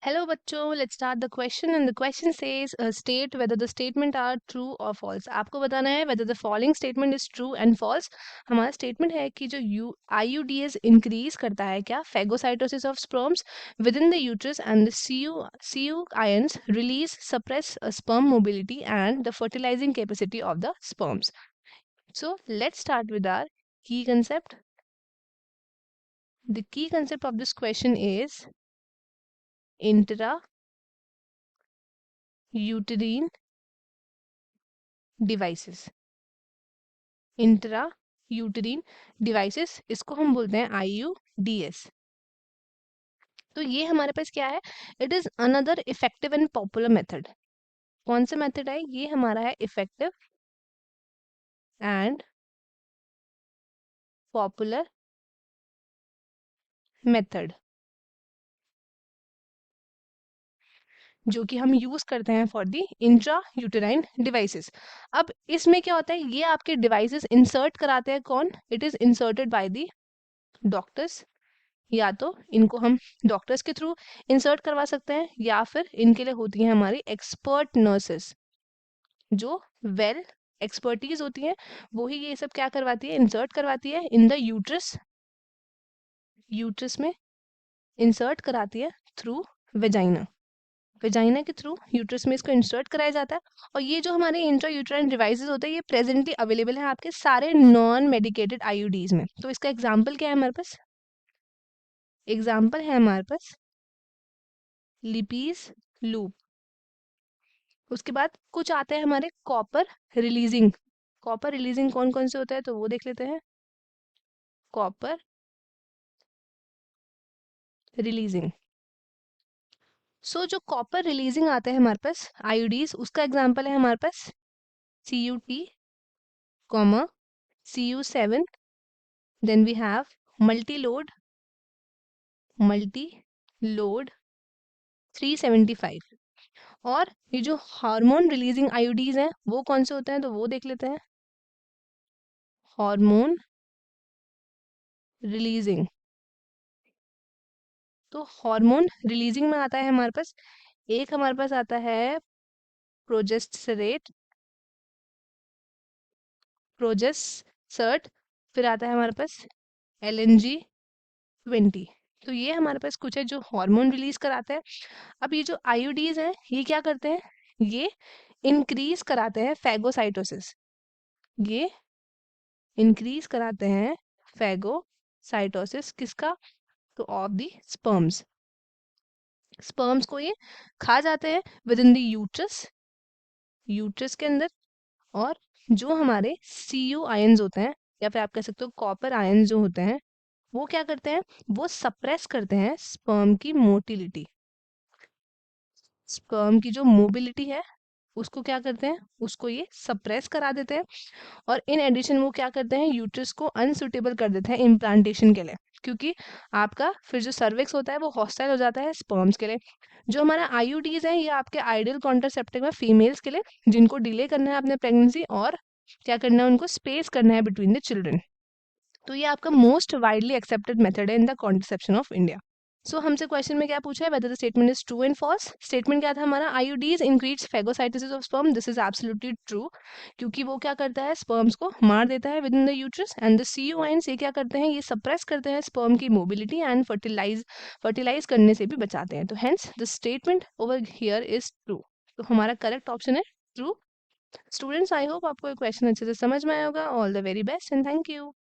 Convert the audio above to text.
Hello बच्चों, let's start the question and the question says state whether the statement are true or false. आपको बताना है whether the following statement is true and false. हमारा statement है कि जो IUDs increase करता है क्या phagocytosis of sperms within the uterus and the CU ions release suppress sperm mobility and the fertilizing capacity of the sperms. So let's start with our key concept. The key concept of this question is intrauterine devices. Intrauterine devices, इसको हम बोलते हैं IUDs. तो ये हमारे पास क्या है? It is another effective and popular method. कौन सा मेथड है? ये हमारा है इफेक्टिव एंड पॉपुलर मेथड, जो कि हम यूज करते हैं for the intra uterine devices. अब इसमें क्या होता है? ये आपके डिवाइसेस इंसर्ट कराते हैं कौन? It is inserted by the doctors. या तो इनको हम डॉक्टर्स के थ्रू इंसर्ट करवा सकते हैं या फिर इनके लिए होती हैं हमारी एक्सपर्ट नर्सेस, जो वेल एक्सपर्टीज होती हैं. वो ही ये सब क्या करवाती है? इंसर्ट करवाती है इन द यूट्रस. यूट्रस में इंसर्ट कराती है थ्रू वेजाइना. वेजाइना के थ्रू यूट्रस में इसको इंसर्ट कराया जाता है. और ये जो हमारे इंट्रा यूट्राइन डिवाइसेस होते हैं ये प्रेजेंटली अवेलेबल है आपके सारे नॉन मेडिकेटेड IUDs में. तो इसका एग्जाम्पल क्या है हमारे पास? एग्जाम्पल है हमारे पास लिपीज लूप. उसके बाद कुछ आते हैं हमारे कॉपर रिलीजिंग. कॉपर रिलीजिंग कौन कौन से होता है तो वो देख लेते हैं. Copper releasing. सो जो कॉपर रिलीजिंग आते हैं हमारे पास IUDs, उसका एग्जांपल है हमारे पास CUT, CU7. Then we have multi load 375. और ये जो हार्मोन रिलीजिंग IUDs हैं वो कौन से होते हैं तो वो देख लेते हैं. Hormone releasing. तो हार्मोन रिलीजिंग में आता है हमारे पास, एक हमारे पास आता है प्रोजेस्टेरेट, प्रोजेस्टर्ट. फिर आता है हमारे पास LNG20. तो ये हमारे पास कुछ है जो हार्मोन रिलीज कराते हैं. अब ये जो IUDs हैं ये क्या करते हैं? ये इंक्रीज कराते हैं फैगोसाइटोसिस. ये इंक्रीज कराते हैं फैगोसाइटोसिस किसका? तो ऑफ दी स्पर्म्स. स्पर्म्स को ये खा जाते हैं with in the uterus, uterus के अंदर. और जो हमारे CU आयंस होते हैं या फिर आप कह सकते हो कॉपर आयंस जो होते हैं वो क्या करते हैं? वो सप्रेस करते हैं स्पर्म की मोटिलिटी. स्पर्म की जो मोबिलिटी है उसको क्या करते हैं? उसको ये सप्रेस करा देते हैं. और इन एडिशन वो क्या करते हैं? यूट्रस को अनसुटेबल कर देते हैं इम्प्लांटेशन के लिए, क्योंकि आपका फिर जो सर्विक्स होता है वो हॉस्टाइल हो जाता है स्पर्म्स के लिए. जो हमारा IUDs है ये आपके आइडियल कॉन्ट्रासेप्टिव है फीमेल्स के लिए, जिनको डिले करना है अपने प्रेगनेंसी और क्या करना है? उनको स्पेस करना है बिटवीन द चिल्ड्रन. तो ये आपका मोस्ट वाइडली एक्सेप्टेड मेथड है in the contraception of India. So हमसे क्वेश्चन में क्या पूछा है? Whether the statement is true and false. Statement क्या था हमारा? IUDs increase phagocytosis of sperm. This is absolutely true, क्योंकि वो क्या करता है? स्पर्म्स को मार देता है with in the uterus. And the CU ions ये क्या करते हैं? ये सप्रेस करते हैं स्पर्म की मोबिलिटी एंड फर्टिलाइज करने से भी बचाते हैं. तो hence the statement over here is true. तो हमारा करेक्ट ऑप्शन है ट्रू. स्टूडेंट्स, आई होप आपको ये क्वेश्चन अच्छे से समझ में आया होगा. All the very best and thank you.